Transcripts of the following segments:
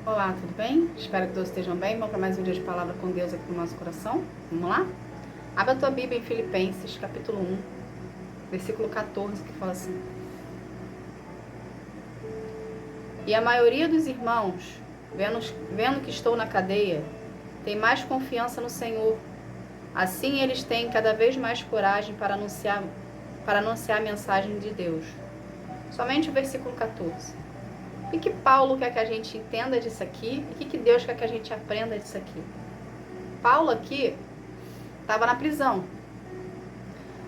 Olá, tudo bem? Espero que todos estejam bem. Vamos para mais um dia de palavra com Deus aqui no nosso coração. Vamos lá? Abra a tua Bíblia em Filipenses, capítulo 1, versículo 14, que fala assim: E a maioria dos irmãos, vendo que estou na cadeia, tem mais confiança no Senhor. Assim eles têm cada vez mais coragem para anunciar a mensagem de Deus. Somente o versículo 14. O que Paulo quer que a gente entenda disso aqui? E o que Deus quer que a gente aprenda disso aqui? Paulo aqui estava na prisão.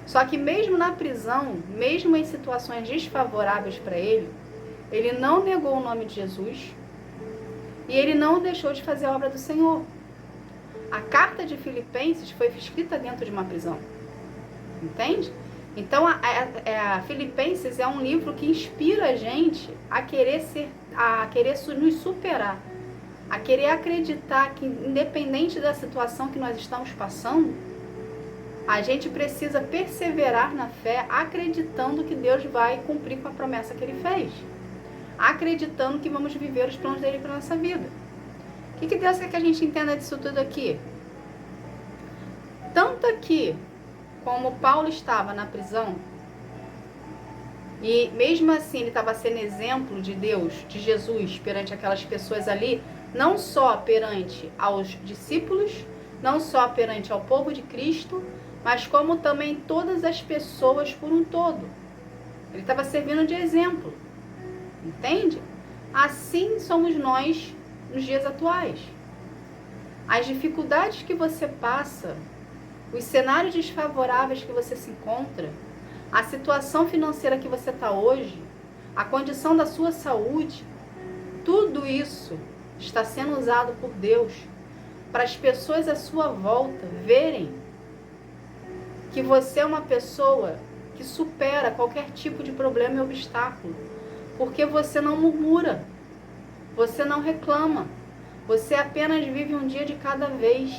Só que mesmo na prisão, mesmo em situações desfavoráveis para ele não negou o nome de Jesus e ele não deixou de fazer a obra do Senhor. A carta de Filipenses foi escrita dentro de uma prisão. Entende? Então, a Filipenses é um livro que inspira a gente a querer nos superar, a querer acreditar que, independente da situação que nós estamos passando, a gente precisa perseverar na fé, acreditando que Deus vai cumprir com a promessa que Ele fez, acreditando que vamos viver os planos dele para a nossa vida. O que Deus quer que a gente entenda disso tudo aqui? Tanto aqui, como Paulo estava na prisão, e mesmo assim ele estava sendo exemplo de Deus, de Jesus, perante aquelas pessoas ali, não só perante aos discípulos, não só perante ao povo de Cristo, mas como também todas as pessoas por um todo. Ele estava servindo de exemplo, entende? Assim somos nós nos dias atuais. As dificuldades que você passa, os cenários desfavoráveis que você se encontra, a situação financeira que você está hoje, a condição da sua saúde, tudo isso está sendo usado por Deus para as pessoas à sua volta verem que você é uma pessoa que supera qualquer tipo de problema e obstáculo, porque você não murmura, você não reclama, você apenas vive um dia de cada vez.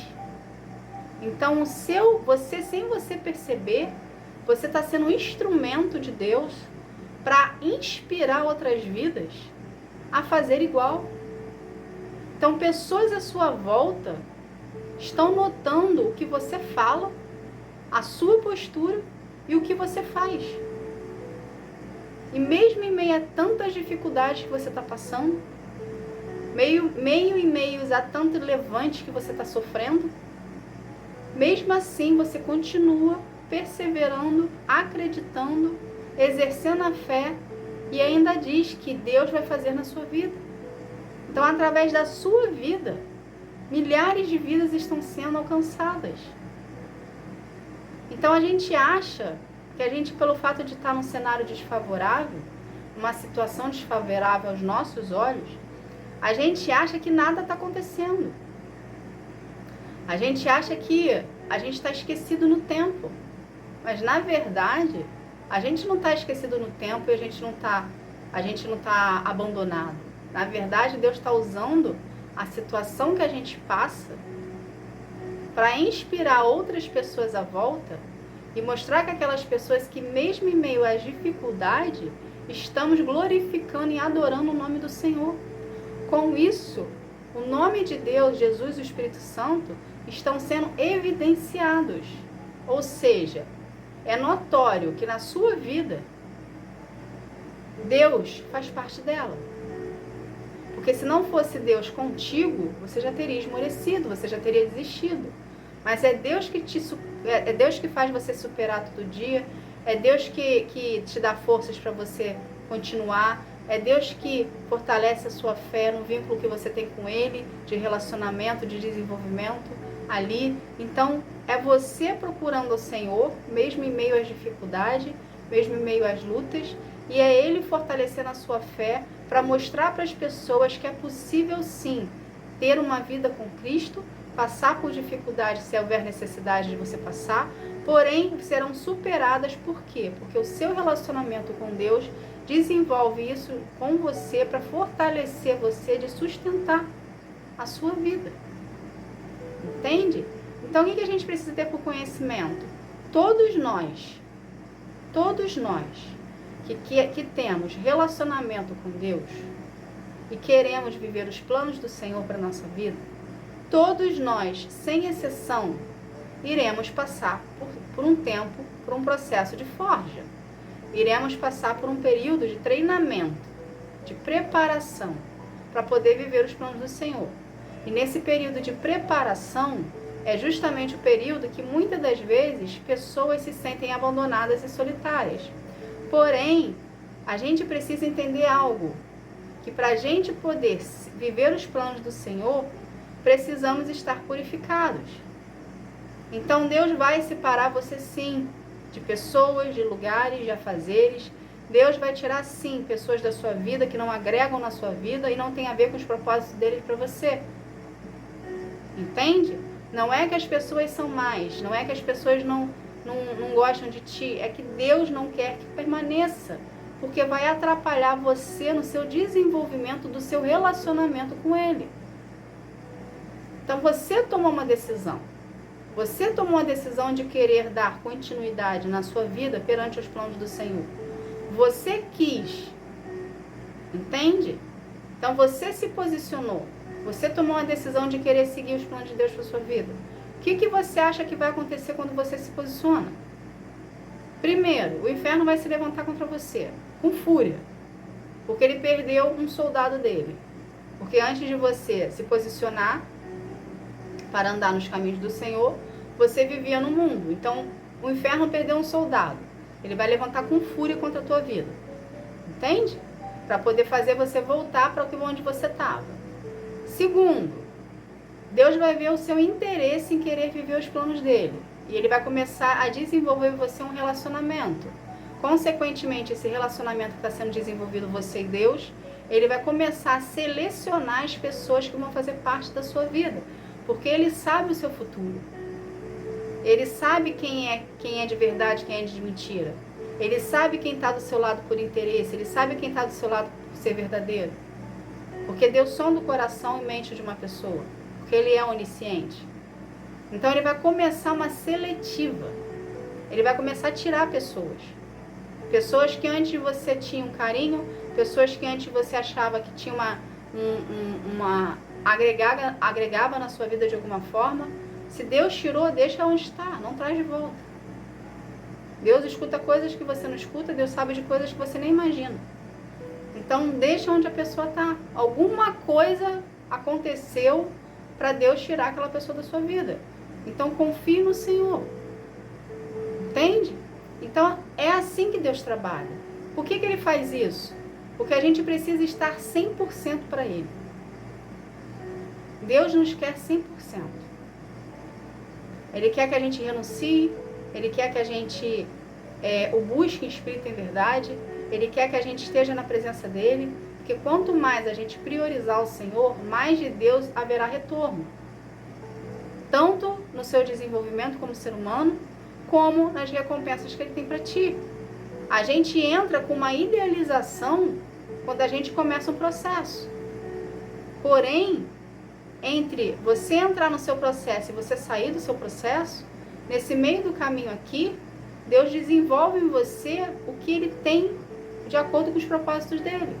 Então, sem você perceber, você está sendo um instrumento de Deus para inspirar outras vidas a fazer igual. Então, pessoas à sua volta estão notando o que você fala, a sua postura e o que você faz. E mesmo em meio a tantas dificuldades que você está passando, meio a tanto levante que você está sofrendo, mesmo assim, você continua perseverando, acreditando, exercendo a fé e ainda diz que Deus vai fazer na sua vida. Então, através da sua vida, milhares de vidas estão sendo alcançadas. Então, a gente acha que a gente, pelo fato de estar num cenário desfavorável, uma situação desfavorável aos nossos olhos, a gente acha que nada está acontecendo. A gente acha que a gente está esquecido no tempo, mas na verdade a gente não está esquecido no tempo e a gente não está abandonado. Na verdade, Deus está usando a situação que a gente passa para inspirar outras pessoas à volta e mostrar que aquelas pessoas que mesmo em meio às dificuldades estamos glorificando e adorando o nome do Senhor. Com isso, o nome de Deus, Jesus e o Espírito Santo estão sendo evidenciados. Ou seja, é notório que na sua vida, Deus faz parte dela. Porque se não fosse Deus contigo, você já teria esmorecido, você já teria desistido. Mas é Deus que faz você superar todo dia, é Deus que te dá forças para você continuar, é Deus que fortalece a sua fé no vínculo que você tem com Ele, de relacionamento, de desenvolvimento ali. Então, é você procurando o Senhor, mesmo em meio às dificuldades, mesmo em meio às lutas, e é Ele fortalecendo a sua fé para mostrar para as pessoas que é possível sim ter uma vida com Cristo, passar por dificuldades se houver necessidade de você passar, porém serão superadas. Por quê? Porque o seu relacionamento com Deus desenvolve isso com você para fortalecer você, de sustentar a sua vida. Entende? Então, o que a gente precisa ter por conhecimento? Todos nós que temos relacionamento com Deus, e queremos viver os planos do Senhor para a nossa vida, todos nós, sem exceção, iremos passar por um tempo, por um processo de forja. Iremos passar por um período de treinamento, de preparação, para poder viver os planos do Senhor. E nesse período de preparação, é justamente o período que muitas das vezes pessoas se sentem abandonadas e solitárias. Porém, a gente precisa entender algo, que para a gente poder viver os planos do Senhor, precisamos estar purificados. Então Deus vai separar você sim, de pessoas, de lugares, de afazeres. Deus vai tirar sim pessoas da sua vida que não agregam na sua vida e não tem a ver com os propósitos dele para você. Entende? Não é que as pessoas são más, não é que as pessoas não gostam de ti, é que Deus não quer que permaneça, porque vai atrapalhar você no seu desenvolvimento do seu relacionamento com Ele. Então você tomou uma decisão. Você tomou a decisão de querer dar continuidade na sua vida perante os planos do Senhor. Você quis. Entende? Então você se posicionou. Você tomou a decisão de querer seguir os planos de Deus para a sua vida. O que você acha que vai acontecer quando você se posiciona? Primeiro, o inferno vai se levantar contra você, com fúria. Porque ele perdeu um soldado dele. Porque antes de você se posicionar para andar nos caminhos do Senhor, você vivia no mundo. Então, o inferno perdeu um soldado. Ele vai levantar com fúria contra a tua vida. Entende? Para poder fazer você voltar para onde você estava. Segundo, Deus vai ver o seu interesse em querer viver os planos dele. E ele vai começar a desenvolver em você um relacionamento. Consequentemente, esse relacionamento que está sendo desenvolvido você e Deus, ele vai começar a selecionar as pessoas que vão fazer parte da sua vida. Porque ele sabe o seu futuro. Ele sabe quem é de verdade, quem é de mentira. Ele sabe quem está do seu lado por interesse. Ele sabe quem está do seu lado por ser verdadeiro. Porque Deus sonda o coração e mente de uma pessoa. Porque Ele é onisciente. Então Ele vai começar uma seletiva. Ele vai começar a tirar pessoas. Pessoas que antes de você tinha um carinho. Pessoas que antes você achava que tinha agregava na sua vida de alguma forma. Se Deus tirou, deixa onde está. Não traz de volta. Deus escuta coisas que você não escuta. Deus sabe de coisas que você nem imagina. Então, deixa onde a pessoa está. Alguma coisa aconteceu para Deus tirar aquela pessoa da sua vida. Então, confie no Senhor. Entende? Então, é assim que Deus trabalha. Por que Ele faz isso? Porque a gente precisa estar 100% para Ele. Deus nos quer 100%. Ele quer que a gente renuncie. Ele quer que a gente o busque em espírito e em verdade. Ele quer que a gente esteja na presença dele, porque quanto mais a gente priorizar o Senhor, mais de Deus haverá retorno. Tanto no seu desenvolvimento como ser humano, como nas recompensas que Ele tem para ti. A gente entra com uma idealização quando a gente começa um processo. Porém, entre você entrar no seu processo e você sair do seu processo, nesse meio do caminho aqui, Deus desenvolve em você o que Ele tem de acordo com os propósitos dele.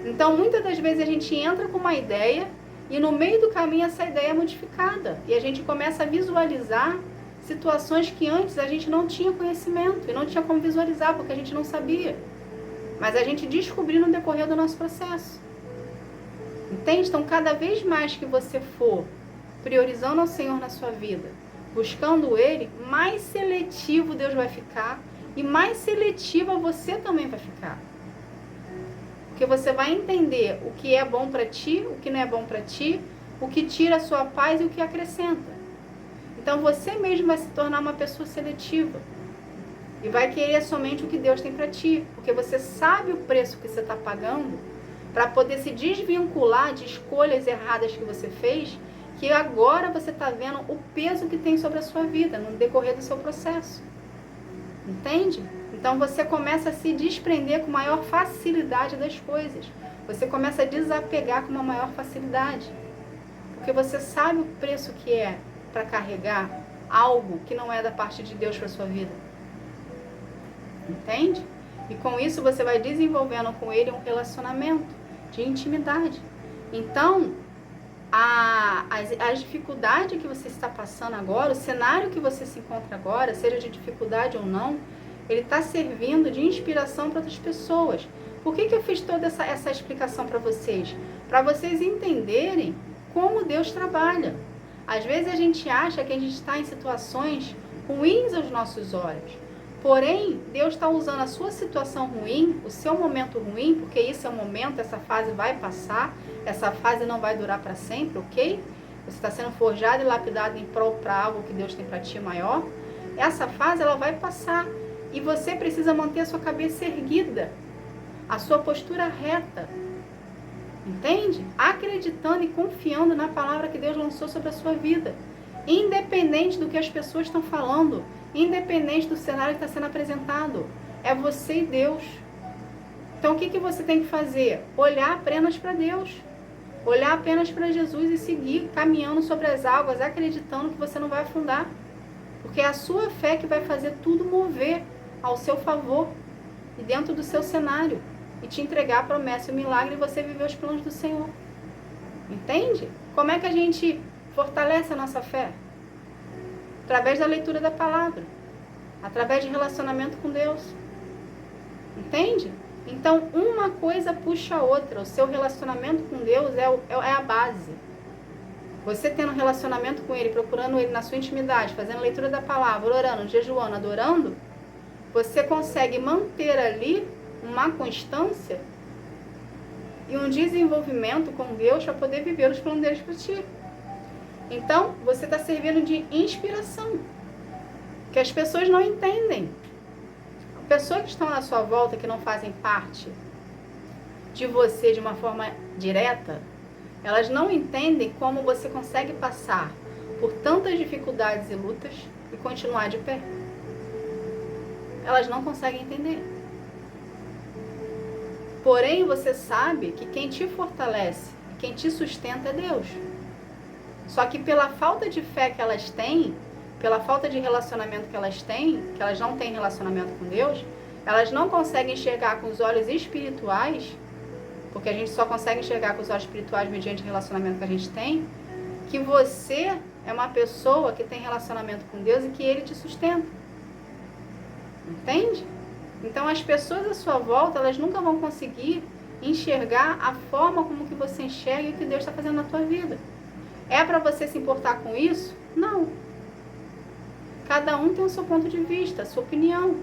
Então, muitas das vezes a gente entra com uma ideia e no meio do caminho essa ideia é modificada. E a gente começa a visualizar situações que antes a gente não tinha conhecimento e não tinha como visualizar, porque a gente não sabia. Mas a gente descobriu no decorrer do nosso processo. Entende? Então, cada vez mais que você for priorizando o Senhor na sua vida, buscando Ele, mais seletivo Deus vai ficar. E mais seletiva você também vai ficar. Porque você vai entender o que é bom para ti, o que não é bom para ti, o que tira a sua paz e o que acrescenta. Então você mesmo vai se tornar uma pessoa seletiva. E vai querer somente o que Deus tem para ti. Porque você sabe o preço que você está pagando para poder se desvincular de escolhas erradas que você fez, que agora você está vendo o peso que tem sobre a sua vida no decorrer do seu processo. Entende? Então você começa a se desprender com maior facilidade das coisas. Você começa a desapegar com uma maior facilidade. Porque você sabe o preço que é para carregar algo que não é da parte de Deus para sua vida. Entende? E com isso você vai desenvolvendo com Ele um relacionamento. de intimidade. Então, as dificuldades que você está passando agora, o cenário que você se encontra agora, seja de dificuldade ou não, ele está servindo de inspiração para outras pessoas. Por que eu fiz toda essa explicação para vocês? Para vocês entenderem como Deus trabalha. Às vezes a gente acha que a gente está em situações ruins aos nossos olhos. Porém, Deus está usando a sua situação ruim, o seu momento ruim, porque isso é um momento, essa fase vai passar, essa fase não vai durar para sempre, ok? Você está sendo forjado e lapidado em prol para algo que Deus tem para ti maior. Essa fase, ela vai passar. E você precisa manter a sua cabeça erguida, a sua postura reta. Entende? Acreditando e confiando na palavra que Deus lançou sobre a sua vida. Independente do que as pessoas estão falando, independente do cenário que está sendo apresentado. É você e Deus. Então o que você tem que fazer? Olhar apenas para Deus. Olhar apenas para Jesus e seguir caminhando sobre as águas, acreditando que você não vai afundar. Porque é a sua fé que vai fazer tudo mover ao seu favor e dentro do seu cenário. E te entregar a promessa e o milagre e você viver os planos do Senhor. Entende? Como é que a gente fortalece a nossa fé? Através da leitura da palavra. Através de relacionamento com Deus. Entende? Então, uma coisa puxa a outra. O seu relacionamento com Deus é a base. Você tendo um relacionamento com Ele, procurando Ele na sua intimidade, fazendo leitura da palavra, orando, jejuando, adorando, você consegue manter ali uma constância e um desenvolvimento com Deus para poder viver os planos deles para ti. Então, você está servindo de inspiração, que as pessoas não entendem. Pessoas que estão na sua volta, que não fazem parte de você de uma forma direta, elas não entendem como você consegue passar por tantas dificuldades e lutas e continuar de pé. Elas não conseguem entender. Porém, você sabe que quem te fortalece, quem te sustenta é Deus. Só que pela falta de fé que elas têm, pela falta de relacionamento que elas têm, que elas não têm relacionamento com Deus, elas não conseguem enxergar com os olhos espirituais, porque a gente só consegue enxergar com os olhos espirituais mediante o relacionamento que a gente tem, que você é uma pessoa que tem relacionamento com Deus e que Ele te sustenta. Entende? Então as pessoas à sua volta, elas nunca vão conseguir enxergar a forma como que você enxerga e o que Deus está fazendo na tua vida. É para você se importar com isso? Não. Cada um tem o seu ponto de vista, a sua opinião.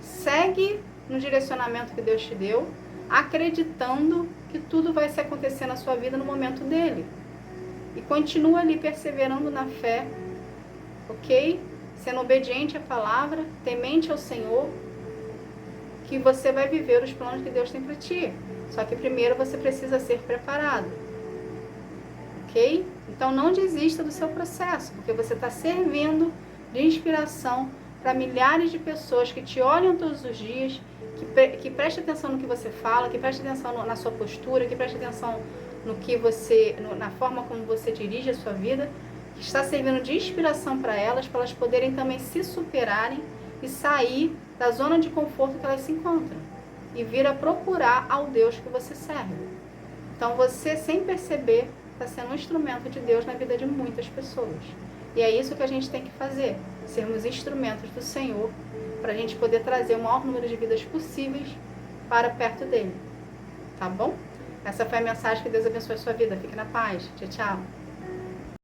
Segue no direcionamento que Deus te deu, acreditando que tudo vai se acontecer na sua vida no momento dele. E continua ali perseverando na fé, ok? Sendo obediente à palavra, temente ao Senhor, que você vai viver os planos que Deus tem para ti. Só que primeiro você precisa ser preparado, ok? Então não desista do seu processo, porque você está servindo de inspiração para milhares de pessoas que te olham todos os dias, que prestem atenção no que você fala, que prestem atenção na sua postura, que prestem atenção no que você, na forma como você dirige a sua vida, que está servindo de inspiração para elas poderem também se superarem e sair da zona de conforto que elas se encontram e vir a procurar ao Deus que você serve. Então você, sem perceber, está sendo um instrumento de Deus na vida de muitas pessoas. E é isso que a gente tem que fazer, sermos instrumentos do Senhor, para a gente poder trazer o maior número de vidas possíveis para perto dele. Tá bom? Essa foi a mensagem. Que Deus abençoe a sua vida. Fique na paz. Tchau, tchau.